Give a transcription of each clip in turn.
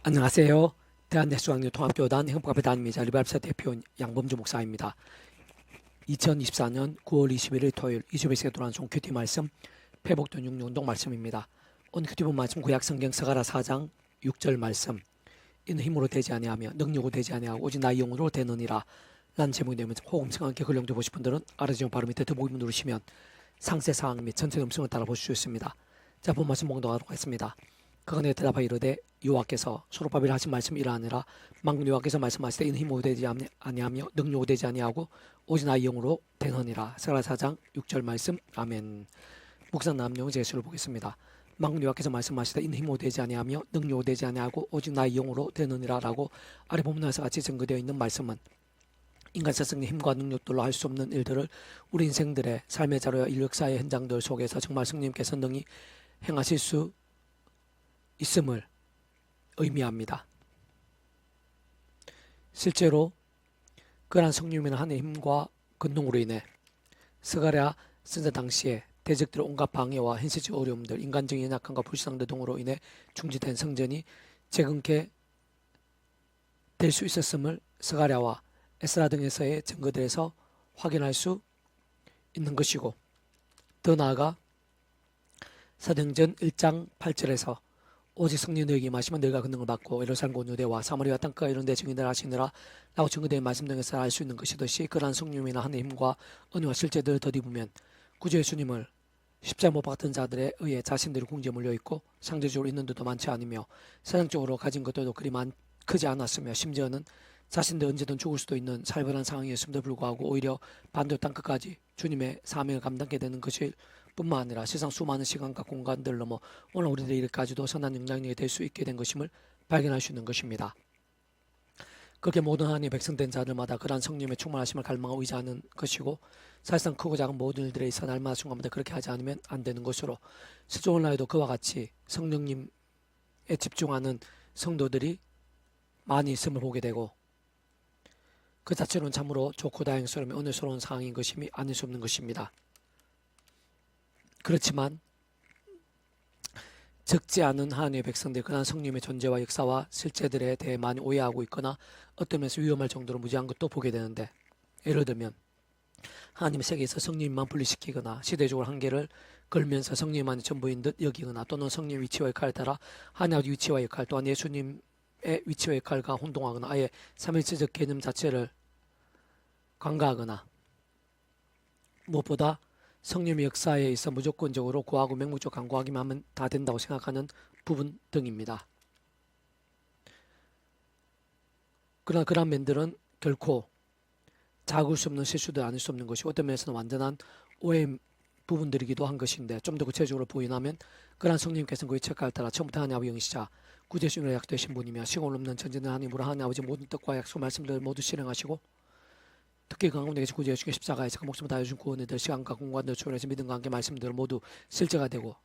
안녕하세요. 대한예수학교통합교단 행복합의 담임이자 리발사 대표 양범주 목사입니다. 2024년 9월 21일 토요일 21세기 돌아온 종큐티 말씀 회복된 육륜운동 말씀입니다. 오늘 큐티본 말씀 구약성경 스가랴 4장 6절 말씀. 이는 힘으로 되지 아니하며 능력으로 되지 아니하고 오직 나의 영으로 되느니라 라는 제목이 되면서 호응성 함께 글령도 보실 분들은 아래지금 바로 밑에 더보기문 누르시면 상세 사항 및 전체 음성을 따라 보실 수 있습니다. 자, 본 말씀 봉독하도록 하겠습니다. 그가 내게 대답하여 이르되 여호와께서 소로바벨 하신 말씀이 이러하니라. 만군 여호와께서 말씀하시되 이는 힘으로 되지 아니하며 능력으로 되지 아니하고 오직 나의 영으로 되느니라. 스가랴 4장 6절 말씀. 아멘. 묵상 남용 제시를 보겠습니다. 만군 여호와께서 말씀하시되 이는 힘으로 되지 아니하며 능력으로 되지 아니하고 오직 나의 영으로 되느니라 라고 아래 본문에서 같이 증거되어 있는 말씀은 인간 세상의 힘과 능력들로 할 수 없는 일들을 우리 인생들의 삶의 자료와 인력사의 현장들 속에서 정말 성령님께서 능히 행하실 수 있음을 의미합니다. 실제로 그러한 성령님의 하나님의 힘과 근동으로 인해 스가랴 선자 당시에 대적들의 온갖 방해와 현실적 어려움들, 인간적인 연약함과 불쌍들 등으로 인해 중지된 성전이 재건케 될 수 있었음을 스가랴와 에스라 등에서의 증거들에서 확인할 수 있는 것이고, 더 나아가 사도행전 1장 8절에서 오직 성령 너에게 임하시면 너희가 권능을 받고 예루살렘 온 유대와 사마리아 땅끝 이런 데 증인들 하시느라 라고 증거된 말씀 등에서 알 수 있는 것이듯이, 그러한 성령이나 하나님의 힘과 은혜와 실제들을 덧입으면 구주 예수님을 십자가 못 박았던 자들에 의해 자신들이 궁지에 몰려있고 상대적으로 있는 데도 많지 않으며 세상적으로 가진 것들도 그리 크지 않았으며 심지어는 자신들 언제든 죽을 수도 있는 살벌한 상황이었음에도 불구하고 오히려 반도 땅끝까지 주님의 사명을 감당하게 되는 것일 뿐만 아니라 세상 수많은 시간과 공간들 넘어 오늘 우리들의 일까지도 선한 영향력이 될 수 있게 된 것임을 발견할 수 있는 것입니다. 그렇게 모든 하나님의 백성된 자들마다 그러한 성령의 충만하심을 갈망하고 의지하는 것이고, 사실상 크고 작은 모든 일들에 있어 날마다 순간마다 그렇게 하지 않으면 안 되는 것으로, 실제 오늘날에도 그와 같이 성령님에 집중하는 성도들이 많이 있음을 보게 되고, 그 자체로는 참으로 좋고 다행스러우며 은혜스러운 상황인 것임이 아닐 수 없는 것입니다. 그렇지만 적지 않은 하나님의 백성들, 그러한 성령의 존재와 역사와 실제들에 대해 많이 오해하고 있거나 어떤 면에서 위험할 정도로 무지한 것도 보게 되는데, 예를 들면 하나님의 세계에서 성령님만 분리시키거나 시대적으로 한계를 걸면서 성령님만이 전부인 듯 여기거나, 또는 성령의 위치와 역할에 따라 하나님의 위치와 역할 또한 예수님의 위치와 역할과 혼동하거나 아예 삼일체적 개념 자체를 간과하거나, 무엇보다 성령의 역사에 있어 무조건적으로 구하고 맹목적 간구하기만 하면 다 된다고 생각하는 부분 등입니다. 그러나 그러한 면들은 결코 작을 수 없는 실수도 아닐 수 없는 것이고, 어떤 면에서는 완전한 오해의 부분들이기도 한 것인데, 좀 더 구체적으로 부인하면 그러한 성령님께서는 그의 책가를 따라 처음부터 하나님 아버지 영이시자 구제주님으로 약되신 분이며 시공을 없는 전지는 하나님으로 하나님 아버지 모든 뜻과 약속 말씀들을 모두 실행하시고, 특히 그 가운데 계신 구주 예수의 십자가에서 그 목숨을 다해준 구원의들 시간과 공간들 초월해서 믿음과 함께 말씀들 모두 실제가 되고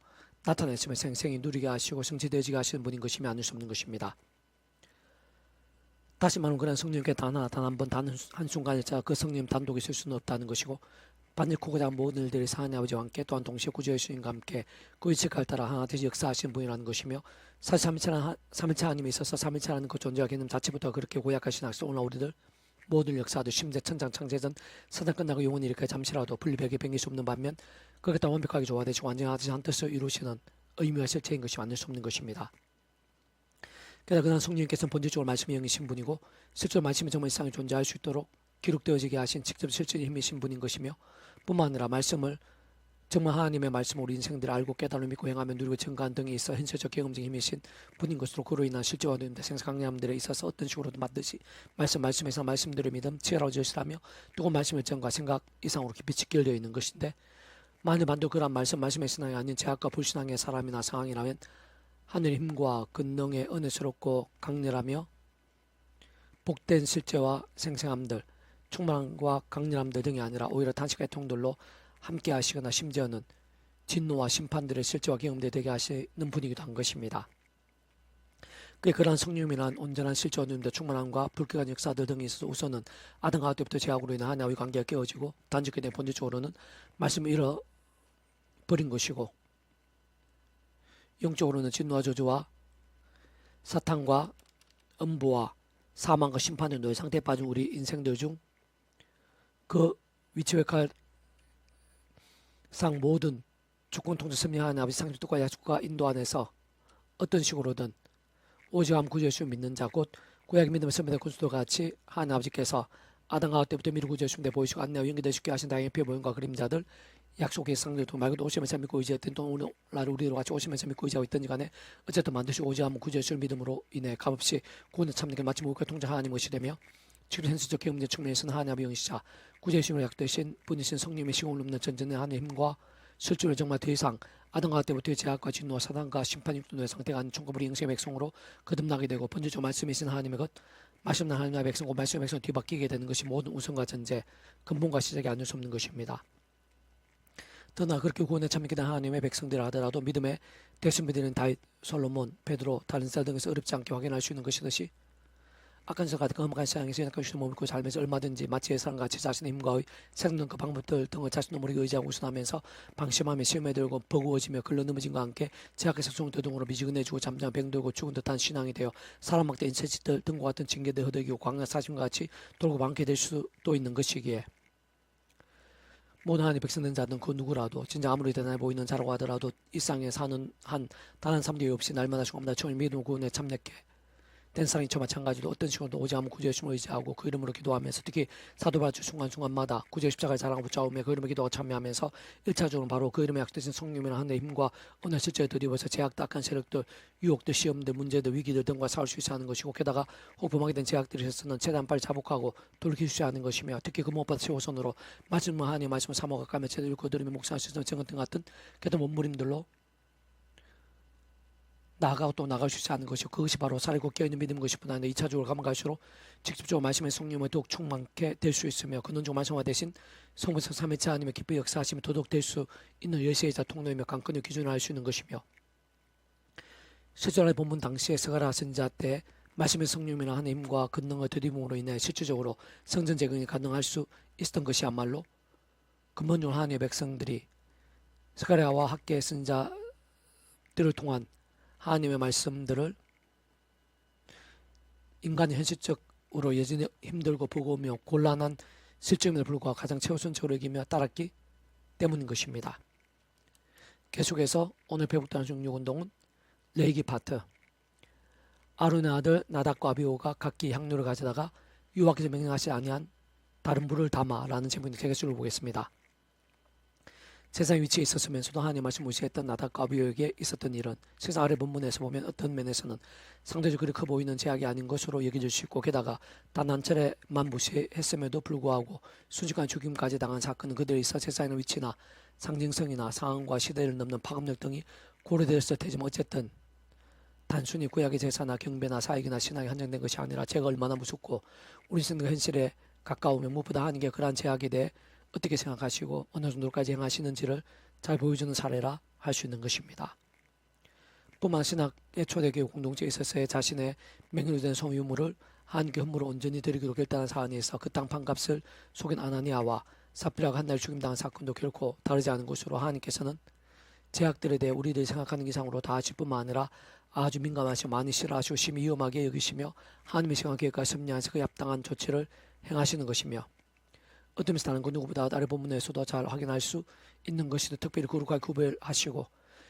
나타내시며 생생히 누리게 하시고 성취되어지게 하시는 분인 것이며 아닐 수 없는 것입니다. 다시 말하면 그런 성령께 단 한 번, 단 한순간일자 그 성령 단독이 있을 수는 없다는 것이고, 반일 크고 작은 모든 일들이 하나님 아버지와 함께 또한 동시에 구주 예수님과 함께 그 의식을 따라 하나 되시 역사하시는 분이라는 것이며, 사실 3일차 하나님이 있어서 3일차라는 그 존재와 개념 자체부터 그렇게 고약하신 악수 오늘 우리들 모든 역사도 심지어 천장 창세전 사단 끝나고 영원히 이렇게 잠시라도 분리백에 변길 수 없는 반면 그렇게 다 완벽하게 조화되시고 완전하지 않은 뜻을 이루시는 의미와 실체인 것이 만들 수 없는 것입니다. 게다가 그런 성령님께서는 본질적으로 말씀이 영이신 분이고 실제로 말씀이 정말 일상에 존재할 수 있도록 기록되어지게 하신 직접 실질의 힘이신 분인 것이며, 뿐만 아니라 말씀을 정말 하나님의 말씀을 우리 인생들을 알고 깨달음을 믿고 행하며 누리고 증거한 등에 있어 현실적 경험적 힘이신 분인 것으로, 그로 인한 실제와 되는데 생사 강림들에 있어서 어떤 식으로든 맞듯이 말씀에서 말씀들을 믿음 치열하고 절실하며 뜨거운 말씀의 정과 생각 이상으로 깊이 직결되어 있는 것인데, 만일 반도 그런 말씀의 신앙이 아닌 제약과 불신앙의 사람이나 상황이라면 하늘의 힘과 근능의 은혜스럽고 강렬하며 복된 실제와 생생함들, 충만함과 강렬함들 등이 아니라 오히려 단식의 통들로 함께 하시거나 심지어는 진노와 심판들의 실제와 경험되게 되게 하시는 분이기도 한 것입니다. 그러한 성령이란 온전한 실제와 누림대 충만함과 불쾌한 역사들 등이 있어서 우선은 아담과 때부터 제약으로 인한 하나님의 관계가 깨어지고 단축이 된 본질적으로는 말씀을 잃어버린 것이고, 영적으로는 진노와 저주와 사탄과 음부와 사망과 심판의 노예 상태에 빠진 우리 인생들 중 그 위치백할상 모든 주권 통치 섭리하는 아버지 상주 뜻과 약속과 인도 안에서 어떤 식으로든 오직함 구주 예수 믿는 자 곧 구약 믿음의 선배된 군수들과 같이 하나님 아버지께서 아담과 하와 때부터 미리 구주 예수 믿어 보이시고 안내와 연기되시게 하신 다행의 피의 모형과 그림자들 약속의 상들도 말고도 오시면서 믿고 의지했던 또 오늘날 우리로 같이 오시면서 믿고 의지하고 있던지 간에 어쨌든 반드시 오직함 구주 예수를 믿음으로 인해 값없이 구원의 참되게 마치 모국과 통자 하나님 것이 되며 지금 현실적 경제 측면에서는 하나님 아버지 영시자 구주 예수님을 약되신 분이신 성령의 시공을 넘는 전전의 하나님의 힘과 실주를 정말 더 이상 아담과 때부터의 제약과 진노와 사단과 심판 육도의 상태가 아닌 총급 우리 영생의 백성으로 거듭나게 되고 번지조 말씀이신 하나님의 것 말씀 없는 하나님의 백성과 말씀의 백성 뒤바뀌게 되는 것이 모든 우선과 전제 근본과 시작이 아닐 수 없는 것입니다. 더나 그렇게 구원에 참여하게 된 하나님의 백성들을 하더라도 믿음의 대신배들인 다윗, 솔로몬, 베드로, 다른 자 등에서 어렵지 않게 확인할 수 있는 것이듯이 악한 같은 험한 세상에서 연약한 주님을 몸을 입고 살면서 얼마든지 마치 예사람같이 자신의 힘과 생존 그 방법들 등을 자신도 모르게 의지하고 우선하면서 방심하며 시험에 들고 버구어지며 글러 넘어짐과 함께 제약의 속성들 등으로 미지근해지고 잠잠 병들고 죽은 듯한 신앙이 되어 사람 막대 인체짓들 등과 같은 징계들 허덕이고 광야 사심과 같이 돌고 많게 될 수도 있는 것이기에 모든 하나님의 백성된 자든 그 누구라도 진짜 아무리 대단해 보이는 자라고 하더라도 일상에 사는 단 한 삶도 없이 날마다 죽음다 처음 믿음 구원에 참여케 된 사람이 저 마찬가지로 어떤 식으로도 오직 않으면 구주의 예수님을 의지하고 그 이름으로 기도하면서 특히 사도바주 순간순간마다 구주의 십자가를 자랑하고 붙잡으며 그 이름의 기도가 참여하면서 1차적으로 바로 그 이름의 약되신 성령이나 하나님의 힘과 오늘 실제에 드리워서 제약도 악한 세력들 유혹들 시험들 문제들 위기들 등과 싸울 수 있어 하는 것이고 게다가 혹범하게 된 제약들에서는 최대한 빨리 자복하고 돌이킬 수 있는 것이며 특히 그 무엇보다 최우선으로 말씀을 하나님의 말씀을 사모각하며 제대로 읽고 들으며 묵상하시는 증언 등 같은 그런 몸부림들로 나아가고 또 나갈 수 있지 않은 것이고 그것이 바로 살고 깨어있는 믿음인 것이 뿐 아니라 2차적으로 가면 갈수록 직접적으로 말씀의 성령을 더욱 충만케 될 수 있으며 근원적 말씀화 대신 성부성 삼위체 하나님의 기쁘게 역사하시며 도덕 될 수 있는 열쇠이자 통로이며 강건의 기준을 알 수 있는 것이며 실제로 본문 당시에 스가랴 선지자 때 말씀의 성령이나 하나님의 힘과 근능을 드림으로 인해 실질적으로 성전 재건이 가능할 수 있었던 것이야말로 근본적으로 하나님의 백성들이 스가랴와 학계 선지자들을 통한 하나님의 말씀들을 인간이 현실적으로 여전히 힘들고 버거우며 곤란한 실정임에도 불구하고 가장 최우선적으로 여기며 따랐기 때문인 것입니다. 계속해서 오늘 배북단의 중육운동은 레이기 파트 아론의 아들 나답과 아비후가 각기 향료를 가져다가 여호와께서 명령하지 아니한 다른 불을 담아라는 제목의 개개수를 보겠습니다. 세상 위치에 있었으면서도 하나님의 말씀 무시했던 나답과 아비후에게 있었던 일은 세상 아래 본문에서 보면 어떤 면에서는 상대적으로 그리 커 보이는 제약이 아닌 것으로 여겨질 수 있고 게다가 단 한 차례만 무시했음에도 불구하고 순식간 죽임까지 당한 사건은 그들에 있어 세상의 위치나 상징성이나 상황과 시대를 넘는 파급력 등이 고려되었을 테지만 어쨌든 단순히 구약의 제사나 경배나 사역이나 신앙이 한정된 것이 아니라 죄가 얼마나 무섭고 우리 생각 현실에 가까우면 무엇보다 하나님께 그러한 제약에 대해 어떻게 생각하시고 어느 정도까지 행하시는지를 잘 보여주는 사례라 할 수 있는 것입니다. 뿐만 신학의 초대교회 공동체에 있어서의 자신의 맹렬된 소유물을 하나님께 헌물을 온전히 드리기로 결단한 사안에 있어 그 땅 판값을 속인 아나니아와 삽비라가 한 날 죽임당한 사건도 결코 다르지 않은 것으로 하나님께서는 제약들에 대해 우리들이 생각하는 이상으로 다 하실 뿐만 아니라 아주 민감하시고 많이 싫어하시고 심히 위험하게 여기시며 하나님의 시간 계획과 섭리하면서 그 합당한 조치를 행하시는 것이며 어떤 면에서 다른 그 누구보다 아래 본문에서도 잘 확인할 수 있는 것이도 특별히 거룩하게 구별하시고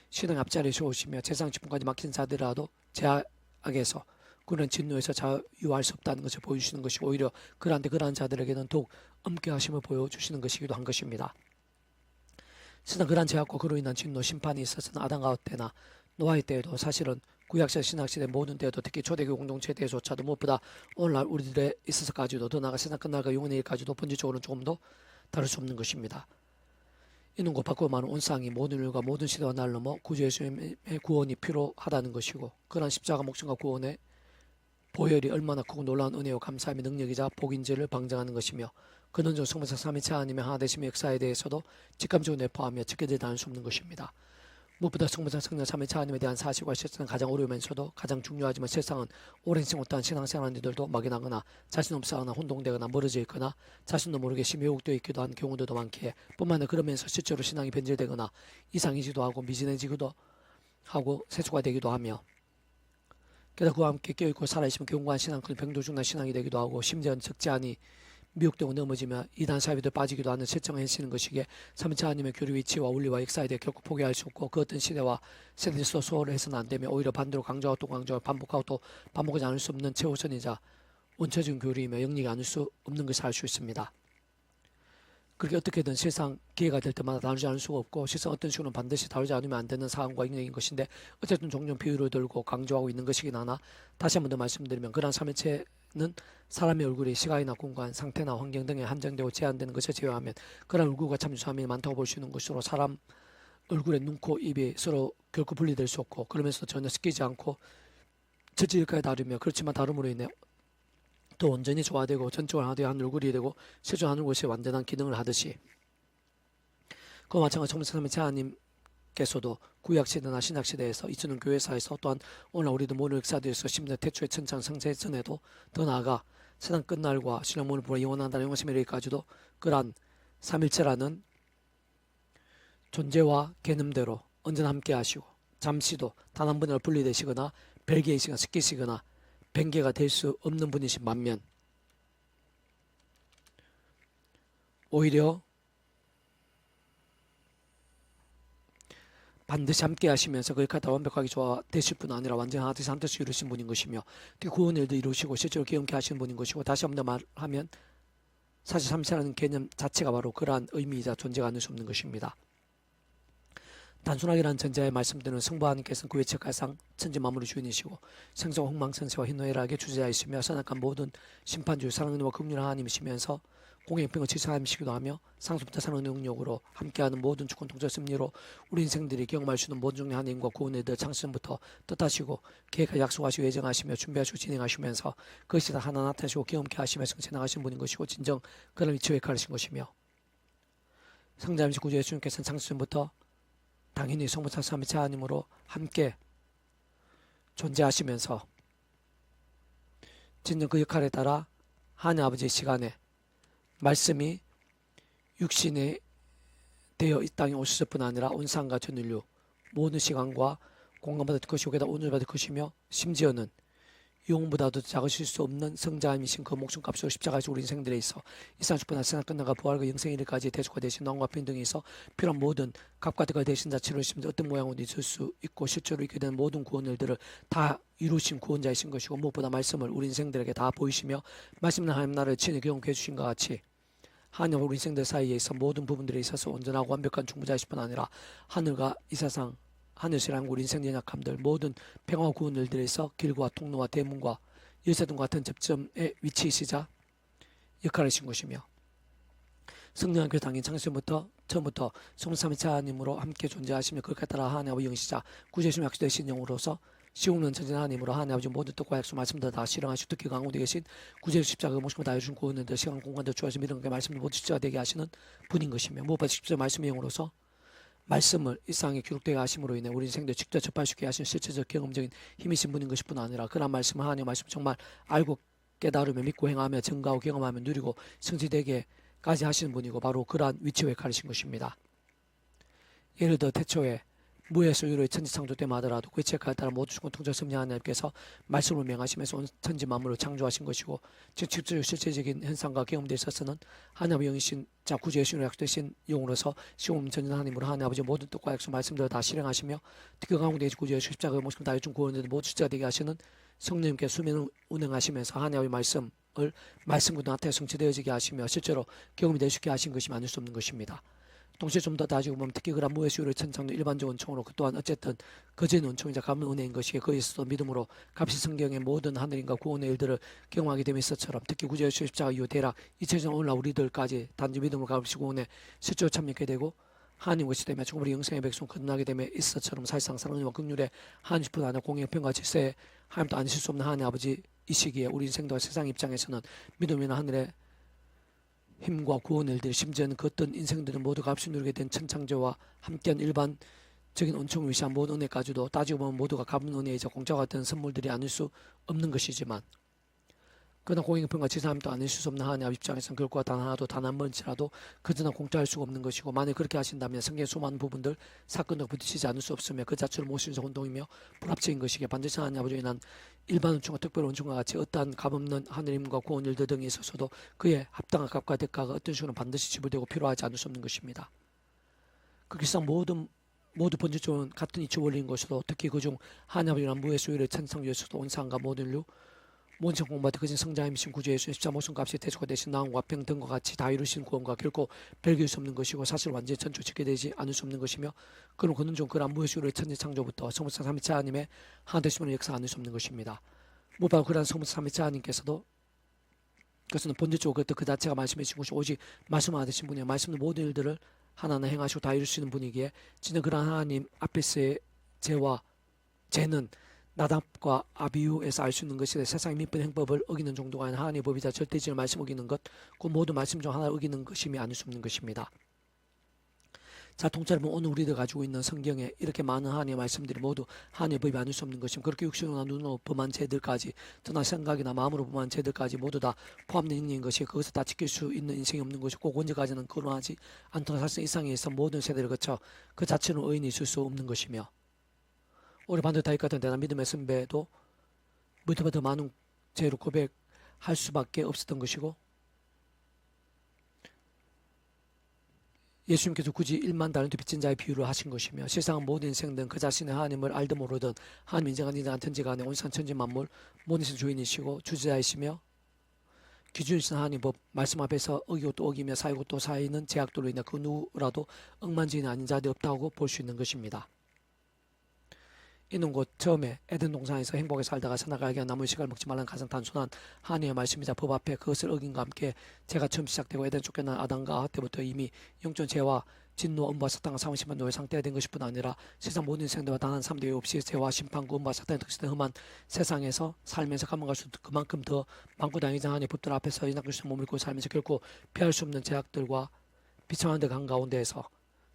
신앙의 앞자리에 세우시며 세상 지분까지 막힌 자들이라도 제약에서 그런 진노에서 자유할 수 없다는 것을 보여주시는 것이고 오히려 그러한 자들에게는 더욱 엄격하심을 보여주시는 것이기도 한 것입니다. 세상 그러한 제약과 그로 인한 진노 심판이 있어서는 아담과 하와 때나 노아의 때에도 사실은 구약시대 신학시대 모든 때에도 특히 초대교회 공동체에 대해서조차도 무엇보다 오늘날 우리들에 있어서까지도 더 나아가 세상 끝날과 영원의 일까지도 본질적으로는 조금 더 다를 수 없는 것입니다. 이는 곧 바꾸어 말하는 온상이 모든 일과 모든 시대와 날 넘어 구주 예수님의 구원이 필요하다는 것이고 그러한 십자가 목숨과 구원의 보혈이 얼마나 크고 놀라운 은혜요 감사함의 능력이자 복인지를 방증하는 것이며 근원적 성부사 삼위체 하나님의 하나 되심의 역사에 대해서도 직감적으로 내포하며 지켜져야 할 수 없는 것입니다. 무엇보다 성부사 성령 삼위체 하나님에 대한 사실과 실천은 가장 어려우면서도 가장 중요하지만 세상은 오랜 시간 못한 신앙생활하는 이들도 막연하거나 자신 없어하거나 혼동되거나 멀어져 있거나 자신도 모르게 심히 왜곡되어 있기도 한 경우들도 많기에 뿐만 아니라 그러면서 실제로 신앙이 변질되거나 이상해지기도 하고 미진해지기도 하고 세수가 되기도 하며 게다가 그와 함께 껴있고 살아있으면 경고한 신앙, 그 병도중난 신앙이 되기도 하고 심지어는 적지 않이 미혹되고 넘어지며 이단 사이비도 빠지기도 하는 실정을 해시는 것이기에 3인차 하나님의 교류 위치와 원리와 역사에 대해 결코 포기할 수 없고 그 어떤 시대와 세대에서 소홀을 해서는 안 되며 오히려 반대로 강조하고 또 강조하고 반복하고 또 반복하지 않을 수 없는 최우선이자 원초적인 교류이며 영리가 않을 수 없는 것을 알 수 있습니다. 그렇게 어떻게든 세상 기회가 될 때마다 다루지 않을 수가 없고 실상 어떤 식으로는 반드시 다루지 않으면 안 되는 사안과 영역인 것인데 어쨌든 종종 비유를 들고 강조하고 있는 것이긴 하나 다시 한 번 더 말씀드리면 그러한 삼일체는 사람의 얼굴이 시간이나 공간, 상태나 환경 등에 한정되고 제한되는 것을 제외하면 그러한 얼굴과 참 유사함이 많다고 볼 수 있는 것으로 사람 얼굴의 눈, 코, 입이 서로 결코 분리될 수 없고 그러면서 전혀 섞이지 않고 처지일까지 다르며 그렇지만 다름으로 인해 또 온전히 조화되고 전적으로 하나되어 한 얼굴이 되고 세조하는 것이 완전한 기능을 하듯이 그와 마찬가지로 청천삼일체 하나님께서도 구약시대나 신약시대에서 이처는 교회사에서 또한 오늘 우리도 모든 역사들에서 심지어 태초의 천창 성세 전에도 더 나아가 세상 끝날과 신령문을 보라 영원한다는 영원심에 이르기까지도 그러한 삼일체라는 존재와 개념대로 언제나 함께 하시고 잠시도 단 한 번이라도 분리되시거나 별개이시거나 섞이시거나 변개가 될 수 없는 분이신 반면 오히려 반드시 함께 하시면서 그에 따라 완벽하게 조화되실 뿐 아니라 완전히 하나 되시 한 뜻을 이루신 분인 것이며 구원 일도 이루시고 실제로 경험케 하시는 분인 것이고 다시 한 번 더 말하면 사실 삼체라는 개념 자체가 바로 그러한 의미이자 존재가 아닐 수 없는 것입니다. 단순하게란 전제에 말씀드리는 성부 하나님께서는 그 외척 가상 천지 만물의 주인이시고 생사와 흥망성쇠와 희노애락의 주재자이시며 선악한 모든 심판주 사랑은혜와 긍휼한 하나님이시면서 공행평을 지사하시기도 하며 상속부터 사랑의 능력으로 함께하는 모든 주권 통제 섭리로 우리 인생들이 경험할 수 있는 모든 종류의 하나님과 구원에 대해 창세전부터 뜻하시고 계획하 약속하시고 예정하시며 준비하시고 진행하시면서 그것이 다 하나 나타나시고 경험케 하시며 성취나가신 분인 것이고 진정 그런 위치에 가르신 것이며 성자임신 구주 예수님께서는 창세전부터 당연히 성부사 삼위체 하나님으로 함께 존재하시면서 진정 그 역할에 따라 하나님 아버지의 시간에 말씀이 육신이 되어 이 땅에 오셨을 뿐 아니라 온 세상과 전 인류 모든 시간과 공간보다 더 크시고 게다가 온전보다 더 크시며 심지어는 영보다도 작으실 수 없는 성자이신 그 목숨값으로 십자가에서 우리 인생들에 있어 이 세상 축복한 세상 끝나가 부활과 영생 이르까지 대속화 되신 나음과 평등에 있어 필요한 모든 값과 득가 되신 자체로 있으면서 어떤 모양으로 있을 수 있고 실제로 있게 되는 모든 구원 일들을 다 이루신 구원자이신 것이고 무엇보다 말씀을 우리 인생들에게 다 보이시며 말씀은 하나님 나라를 친히 경험해 주신 것 같이 하나님과 우리 인생들 사이에 있어 모든 부분들에 있어서 온전하고 완벽한 중보자이실 뿐 아니라 하늘과 이 세상 하늘시랑 우리 인생 연약함들 모든 평화와 구원 일들에서 길과 통로와 대문과 열쇠등과 같은 접점의 위치이시자 역할을 하신 것이며 성령한 교회 당인 창세부터 처음부터 성삼위체 하나님으로 함께 존재하시며 그렇게 따라 하나님 아버지 영시자 구제심 약속되신 영으로서 시옵는 전진 하나님으로 하나님 아버지 모든 뜻과 약속 말씀들 다 실행하시고 특히 강호되게 계신 구제의 십자가 모심을 다해주신 구원들 시간 공간들 주하신 믿음 그 말씀을 모두 십자가 되게 하시는 분인 것이며 무엇보다 십자가 말씀의 영으로서 말씀을 일상에 기록되게 하심으로 인해 우리 인생들 직접 접할 수 있게 하신 실체적 경험적인 힘이신 분인 것일 뿐 아니라 그런 말씀을 하나님의 말씀 정말 알고 깨달으며 믿고 행하며 증가하고 경험하며 누리고 성취되게까지 하시는 분이고 바로 그러한 위치에 가르친 것입니다. 예를 들어 태초에 무에서 유로의 천지 창조 때만 하더라도 그 체크에 따라 모두 주권 통제 섭리 하나님께서 말씀을 명하시면서 온 천지 만물을 창조하신 것이고 직접 실제적인 현상과 경험에 있어서는 하나님의 영이신 자 구주 예수님을 약속되신 영으로서 시공 전진 하나님으로 하나님 아버지 모든 뜻과 약속 말씀들을 다 실행하시며 특히 가운데 구주 예수 십자가의 모습을 다해준 구원을 모두 십자가 되게 하시는 성령님께 수면을 운행하시면서 하나님의 말씀을 말씀으로 나타내 성취되어지게 하시며 실제로 경험이 될 수 있게 하신 것이 아닐 수 없는 것입니다. 동시에 좀 더 따지고 보면 특히 그런 무에수유의 천창도 일반적 은총으로 그 또한 어쨌든 거짓 은총이자 감은 은혜인 것이기에 거기서도 믿음으로 값이 성경의 모든 하늘인과 구원의 일들을 경험하게 됨에 있어처럼 특히 구제의 십자가 이후 대략 2000년 오늘날 우리들까지 단지 믿음으로 값이 구원에 실제로 참여하게 되고 하나님 것이 되며 죽음으로 영생의 백성 거듭나게 됨에 있어처럼 사실상 사랑과 긍휼의 하나님뿐 아니라 공의평과 질서에 하나님도 아니실 수 없는 하나님 아버지 이 시기에 우리 인생과 세상 입장에서는 믿음이나 하늘의 힘과 구원 일들 심지어는 그 어떤 인생들은 모두 값이 누리게 된 천창조와 함께한 일반적인 은총을 위시한 모든 은혜까지도 따지고 보면 모두가 값은 은혜이자 공짜와 같은 선물들이 아닐 수 없는 것이지만 그러나 공익평가 지사함도 아닐 수 없는 하나님 입장에서는 결과가 단 하나도 단 한 번이라도 그저나 공짜할 수가 없는 것이고, 만약 그렇게 하신다면 성경의 수많은 부분들 사건도 부딪히지 않을 수 없으며 그 자체로 모순적 혼동이며 불합치인 것이기에 반드시 하나님 아버지의 난 일반 원충과 특별 원충과 같이 어떠한 값없는 하늘임과 구원 일들 등에 있어서도 그의 합당한 값과 대가가 어떤 식으로 반드시 지불되고 필요하지 않을 수 없는 것입니다. 그 길상 모두 본질적으로는 같은 이치 원리인 것으로, 특히 그중 하나님 아버지는 무의 수요일의 천상주에서도 온 사람과 모든 인류 모든 공부한테 그진 성자이신 구주 예수 십자 목숨값이 대속화 되신 나음과 평등과 같이 다 이루신 구원과 결코 별개일 수 없는 것이고, 사실 완전히 전초치게 되지 않을 수 없는 것이며, 그는 그는 좀 그런 무의 수요일의 천지 창조부터 성부상 삼위체 하나님의 하나 되심으로 역사할 수 없는 것입니다. 무바로 그런 성부상 삼위체 하나님께서도 그것은 본질적으로 그 자체가 말씀해 주신 것이 오직 말씀하나 되신 분이요 말씀의 모든 일들을 하나하나 행하시고 다 이루시는 분이기에, 진짜 그러한 하나님 앞에서의 죄는 나답과 아비후에서 알 수 있는 것이 세상의 밑번 행법을 어기는 정도가 아닌 하나님의 법이자 절대적인 말씀 어기는 것, 그 모든 말씀 중 하나를 어기는 것임이 아닐 수 없는 것입니다. 자, 통째로 보면 오늘 우리들 가지고 있는 성경에 이렇게 많은 하나님의 말씀들이 모두 하나님의 법이 아닐 수 없는 것입니다. 그렇게 육신으로나 눈으로 범한 죄들까지, 또나 생각이나 마음으로 범한 죄들까지 모두 다 포함된 인생인 것이, 그것을 다 지킬 수 있는 인생이 없는 것이, 꼭 언제까지는 거론하지 않도록 사실상 이상에서 모든 세대를 거쳐 그 자체는 의인이 있을 수 없는 것이며, 우리 반도 다윗 같은 대단한 믿음의 선배도 무엇보다 더 많은 죄를 고백할 수밖에 없었던 것이고, 예수님께서 굳이 1만 달란트 빚진 자의 비유를 하신 것이며, 세상 모든 인생들은 그 자신의 하나님을 알든 모르든 하나님 인정한 인정한 천지간에 온산 천지 만물 모든 것의 주인이시고 주지자이시며 기준이신 하나님 법 말씀 앞에서 어기고 또 어기며 사이고 또 사이는 제약들로 인해 그 누구라도 억만지인이 아닌 자들이 없다고 볼 수 있는 것입니다. 이는 곧 처음에 에덴 동산에서 행복하게 살다가 선악을 알게 한 나무의 씨를 먹지 말라는 가장 단순한 하나님의 말씀이자 법 앞에 그것을 어긴과 함께 죄가 처음 시작되고 에덴 쫓겨난 아담과 하와 때부터 이미 영적 죄와 진노와 음부와 사탄과 사망 심판 노예 상태가 된 것뿐 아니라 세상 모든 인생들과 단 한 사람도 없이 죄와 심판과 음부와 사탄의 득실된 험한 세상에서 살면서 감옥갈 수 그만큼 더 많고 다양한 하나님의 법들 앞에서 인하크리스도 몸을 입고 살면서 결코 피할 수 없는 죄악들과 비참한 데 간 가운데에서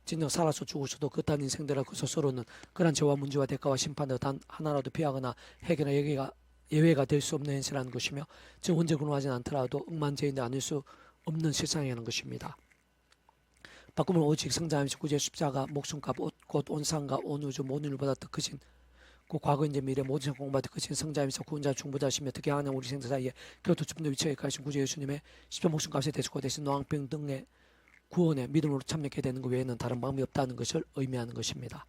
진정 살아서 죽어서도 그딴 인생들과 그 스스로는 그런 죄와 문제와 대가와 심판을 단 하나라도 피하거나 해결이나 예외가 될 수 없는 현실이라는 것이며, 지금 언제 근무하진 않더라도 억만죄인데 아닐 수 없는 실상이라는 것입니다. 바꾸면 오직 성자이신 구주의 십자가 목숨값 곧 온상과 온 우주 모든 일보다 더 크신 그 과거 이제 미래 모든 공부가 더 크신 성자이면서 구원자 중보자시며 특히 하나님 우리 생들 사이에 교토 줍는 위치에 가신 구주 예수님의 십자 목숨값에 대속화 되신 노왕병 등의 구원에 믿음으로 참여하게 되는 것 외에는 다른 방법이 없다는 것을 의미하는 것입니다.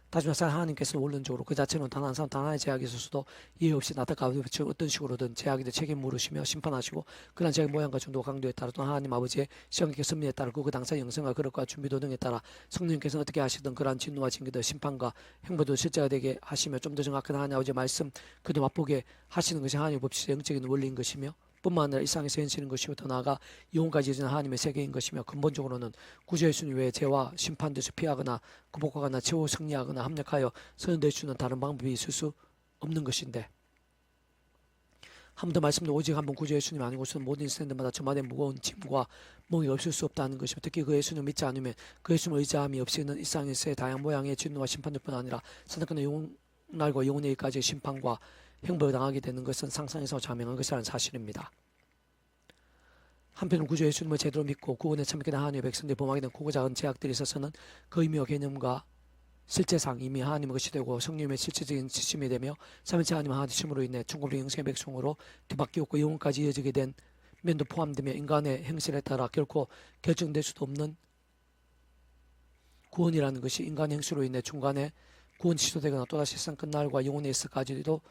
다시 말해서 하나님께서는 원론적으로 그 자체는 단 한 사람 단 하나의 제약이 있어서도 이해 없이 나타가고 어떤 식으로든 제약에 책임 물으시며 심판하시고, 그런 제약의 모양과 정도 강도에 따라 또 하나님 아버지의 시험의 섭리에 따라 그 당사의 영성과 그릇과 준비도 등에 따라 성령께서는 어떻게 하시든 그러한 진노와 징계들 심판과 행보도 실제가 되게 하시며, 좀 더 정확한 하나님 아버지의 말씀 그도 맛보게 하시는 것이 하나님의 법칙의 영적인 원리인 것이며, 뿐만 아니라 일상에서 현실인 것이며, 더 나아가 영혼까지 이어지는 하나님의 세계인 것이며, 근본적으로는 구주 예수님 외에 죄와 심판돼서 피하거나 극복하거나 최후 승리하거나 합력하여 선언될 수 있는 다른 방법이 있을 수 없는 것인데, 한 번 더 말씀도 오직 한 번 구주 예수님 아니고서는 모든 인생들마다 저마다 무거운 짐과 멍이 없을 수 없다는 것이며, 특히 그 예수님을 믿지 않으면 그 예수님을 의지함이 없이는 일상에서의 다양한 모양의 진노와 심판뿐 아니라 사단권의 영혼날과 영혼의 일까지의 심판과 형벌을 당하게 되는 것은 상상에서 자명한 것이라는 사실입니다. 한편 구주 예수님을 제대로 믿고 구원에 참여하게 된 하나님의 백성들이 범하게 된 크고 작은 죄악들에 있어서는 그 의미와 개념과 실제상 이미 하나님의 것이 되고 성령의 실체적인 지침이 되며, 삼위체 하나님 하나님으로 인해 충고로 영생의 백성으로 뒤바뀌었고 영혼까지 이어지게 된 면도 포함되며, 인간의 행실에 따라 결코 결정될 수도 없는 구원이라는 것이 인간의 행실로 인해 중간에 구원 취소되거나 또다시 세상 끝날과 영혼에 있어까지도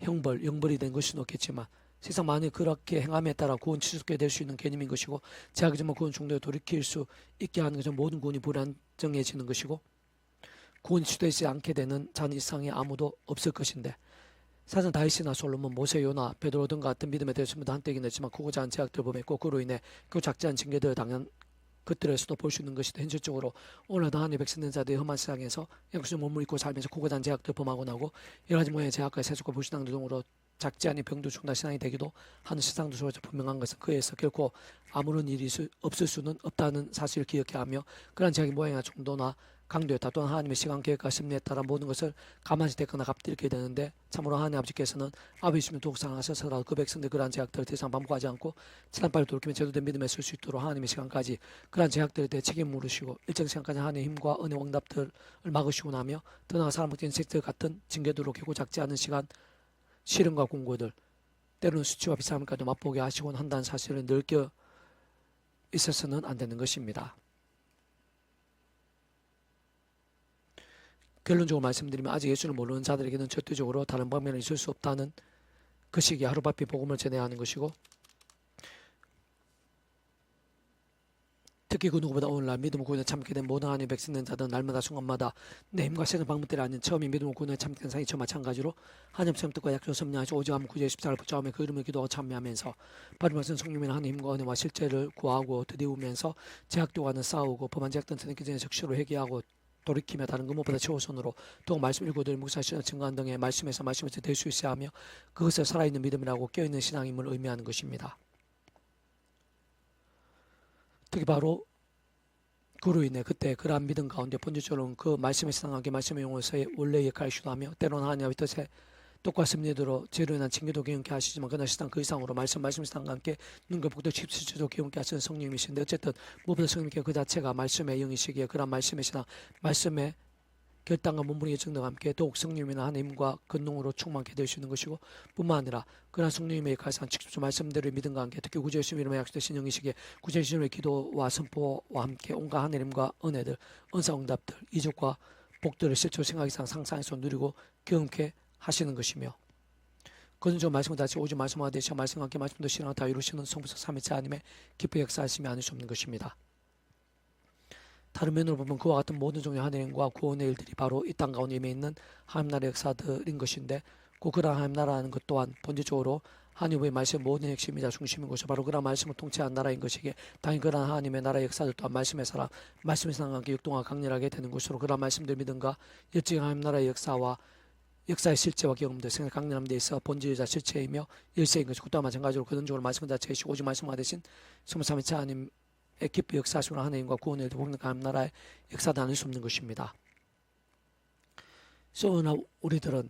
영벌이 된 것은 없겠지만, 세상 만일 그렇게 행함에 따라 구원 취소되게 될 수 있는 개념인 것이고, 제약이 정말 구원 중도에 돌이킬 수 있게 하는 것은 모든 구원이 불안정해지는 것이고, 구원이 취소되지 않게 되는 자는 이 세상에 아무도 없을 것인데, 사실 다윗이나 솔로몬, 모세, 요나, 베드로 등 같은 믿음에 대해서도 한때긴 했지만 크고 작은 제약들을 범했고, 그로 인해 그 작지 않은 징계들을 당한 것들에서도 볼 수 있는 것이 현실적으로 오늘도 하나님의 백성된 자들이 험한 세상에서 영적 몸을 입고 살면서 크고 작은 제약들을 범하고 나고, 여러 가지 모양의 제약과 세속과 불신앙 등으로 작지 않은 병도 중단 신앙이 되기도 하는 세상도 속에서 분명한 것은 그에서 결코 아무런 일이 없을 수는 없다는 사실을 기억해야 하며, 그러한 제약의 모양이나 정도나 강도였다. 또한 하나님의 시간 계획과 섭리에 따라 모든 것을 가만히 대거나 갚들게 되는데 참으로 하나님 아버지께서는 아버지시면 더욱 사랑하셔서라도 그 백성들 그러한 제약들을 더 이상 반복하지 않고 지난발을 돌이키며 제도된 믿음에 설 수 있도록 하나님의 시간까지 그러한 제약들에 대해 책임을 물으시고 일정 시간까지 하나님의 힘과 은혜 응답들을 막으시고 나며 더 나아가 사람들 인sek들 같은 징계도로 결고 작지 않은 시간 시련과 공고들 때로는 수치와 비참함까지 맛보게 하시곤 한다는 사실을 느껴 있어서는 안 되는 것입니다. 결론적으로 말씀드리면 아직 예수를 모르는 자들에게는 절대적으로 다른 방면은 있을 수 없다는 그 시기에 하루바삐 복음을 전해야 하는 것이고 특히 그 누구보다 오늘날 믿음을 구원에 참게 된 모든 하나님의 백성된 자들은 날마다 순간마다 내 힘과 세상 방법들이 아닌 처음에 믿음을 구원에 참게 된 상이 저 마찬가지로 하나님 뜻과 약속 섭리하시고 오직 하면 구주의 십자가를 붙잡으며 그 이름을 기도하고 참여하면서 바로 말씀 성령이나 하나님 힘과 은혜와 실제를 구하고 드리우면서 제약도와는 싸우고 법한 제약된 터놓기 전에 적시로 회개하고 돌이키며 다른 것무엇보다 최우선으로 또 말씀 읽고들 묵상하시는 증거한 등의 말씀에서 될 수 있어야 하며 그것을 살아있는 믿음이라고 깨어있는 신앙임을 의미하는 것입니다. 특히 바로 그로 인해 그때 그러한 믿음 가운데 본질적으로는 그 말씀에 신앙하게 말씀의 용어서의 원래의 역할을 시도하며 때로는 하나님의 뜻에 똑과 섭리대로 죄로 인한 징계도 경험케 하시지만 그러나 시당 그 이상으로 말씀 시당과 함께 눈과 복도 칩수치도 경험케 하시는 성령님이신데 어쨌든 무엇보다 성령님께 그 자체가 말씀의 영이시기에 그러한 말씀의 신앙 말씀의 결단과 몸부림의 정도와 함께 더욱 성령님이나 하나님과 근능으로 충만케 될 수 있는 것이고 뿐만 아니라 그러한 성령님의 역할상 직접 말씀대로 믿음과 함께 특히 구주 예수님 이름의 약속되신 영이시기에 구주 예수님의 기도와 선포와 함께 온갖 하나님과 은혜들 은사응답들 이적과 복들을 실제로 생각이상 상상해서 누리고 경험케 하시는 것이며 그는 저 말씀과 같이 오직 말씀과 되시어 말씀과 함께 말씀도 실행하고 다 이루시는 성부서 삼위체 하나님의 깊은 역사하심이 아닐 수 없는 것입니다. 다른 면으로 보면 그와 같은 모든 종류의 하나님과 구원의 일들이 바로 이 땅 가운데 임해 있는 하나님 나라의 역사들인 것인데 그러한 하나님 나라라는 것 또한 본질적으로 하나님의 말씀의 모든 핵심이자 중심인 것이 바로 그러한 말씀을 통치한 나라인 것이기에 당연히 그러한 하나님의 나라의 역사들 또한 말씀의 사람 말씀의 상과 함께 역동하고 강렬하게 되는 것으로 그러한 말씀들 믿음과 일찍 하나님 나라의 역사와 역사의 실제와 경험들 생각 강렬함 데 있어 본질이자 실체이며 일세인 것이고 또한 마찬가지로 근원적으로 말씀 자체이시고 오직 말씀과 대신 성삼위체 하나님 깊이 역사하시는 하나님과 구원을 복는 하나님 나라의 역사도 아닐 수 없는 것입니다. 그러나 우리들은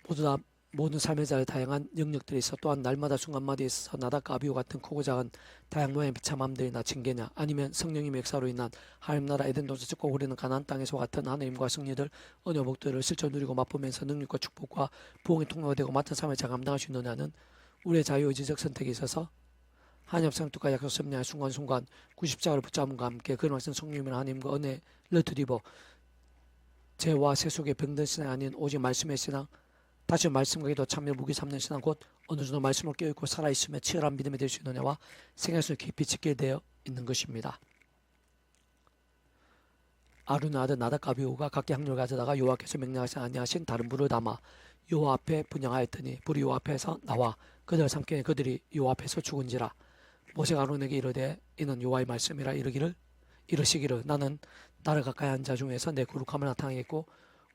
모두 다 모든 삶의 자리에 다양한 영역들이 있어 또한 날마다 순간마다 있어 나다과 아비오 같은 크고 작은 다양한 모양의 비참함들이나 징계냐 아니면 성령님의 역사로 인한 하나님 나라 에덴 동산 썩고 흐르는 가나안 땅에서 같은 하나님과 성리들 은혜 복들을 실제 누리고 맛보면서 능력과 축복과 부흥의 통로가 되고 맡은 삶을 잘 감당할 수 있느냐는 우리의 자유의지적 선택에 있어서 하나님 상투과 약속 섭리할 순간순간 90자를 붙잡음과 함께 그 말씀 성령님이나 하나님과 은혜를 드리고 죄와 세속의 병든 신앙이 아닌 오직 말씀의 신앙 다시 말씀과 기도 참여 무기 삼는 신앙 곧 어느 정도 말씀을 깨어있고 살아있으며 치열한 믿음이 될 수 있는 은혜와 생활속에 깊이 짓게 되어 있는 것입니다. 아론의 아들 나답과 아비후가 각기 학렬을 가져다가 여호와께서 명령하신 아니하신 다른 불을 담아 여호와 앞에 분향하였더니 불이 여호와 앞에서 나와 그들을 삼켜 그들이 여호와 앞에서 죽은지라. 모세가 아론에게 이르되 이는 여호와의 말씀이라 이르시기를 나는 나를 가까이 한 자 중에서 내 거룩함을 나타내겠고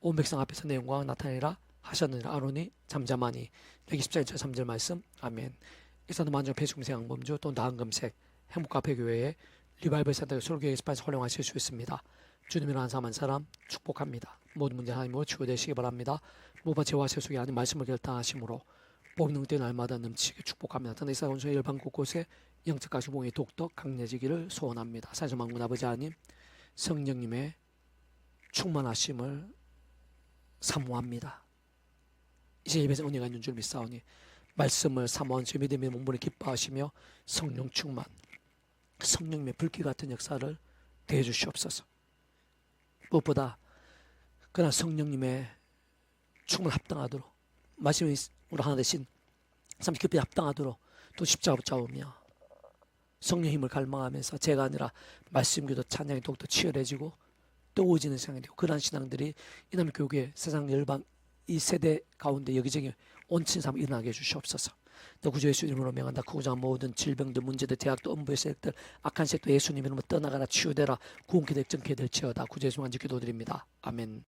온 백성 앞에서 내 영광을 나타내라 하셨느니라. 아론이 잠잠하니. 124절 3절 말씀. 아멘. 이사도 만족 배수금색 양범주 또 나은금색 행복카페교회의 리바이벌 센터 설교에 스파이스 활용하실 수 있습니다. 주님이라 한사람 사람 축복합니다. 모든 문제 하나님으로 치유되시기 바랍니다. 무엇보다 죄와 세속이 아닌 말씀을 결단하심으로 복능 때 날마다 넘치게 축복합니다. 더나 이사 온수의 일반 곳곳에 영적 가수봉이 독덕 강해지기를 소원합니다. 사주만군 아버지 하나님 성령님의 충만하심을 사모합니다. 이제 입에서 은혜가 있는 줄 믿사오니 말씀을 사모한 주 믿음의 몸부림을 기뻐하시며 성령 충만 성령님의 불길 같은 역사를 대해 주시옵소서. 무엇보다 그러나 성령님의 충만 합당하도록 말씀으로 하나 되신 참 깊이 합당하도록 또 십자가 붙잡으며 성령 힘을 갈망하면서 제가 아니라 말씀 기도 찬양이 더욱더 치열해지고 뜨거워지는 신앙이 되고 그러한 신앙들이 이남의 교회 세상 열방 이 세대 가운데 여기저기 온친 삶 일어나게 해주시옵소서. 또 구주 예수 이름으로 명한다. 크고자 모든 질병들 문제들 대학도 음부의 세력들 악한 세력도 예수님 이름으로 떠나가라 치유되라 구원케 될정케 될지어다. 구주 예수만 기도드립니다. 아멘.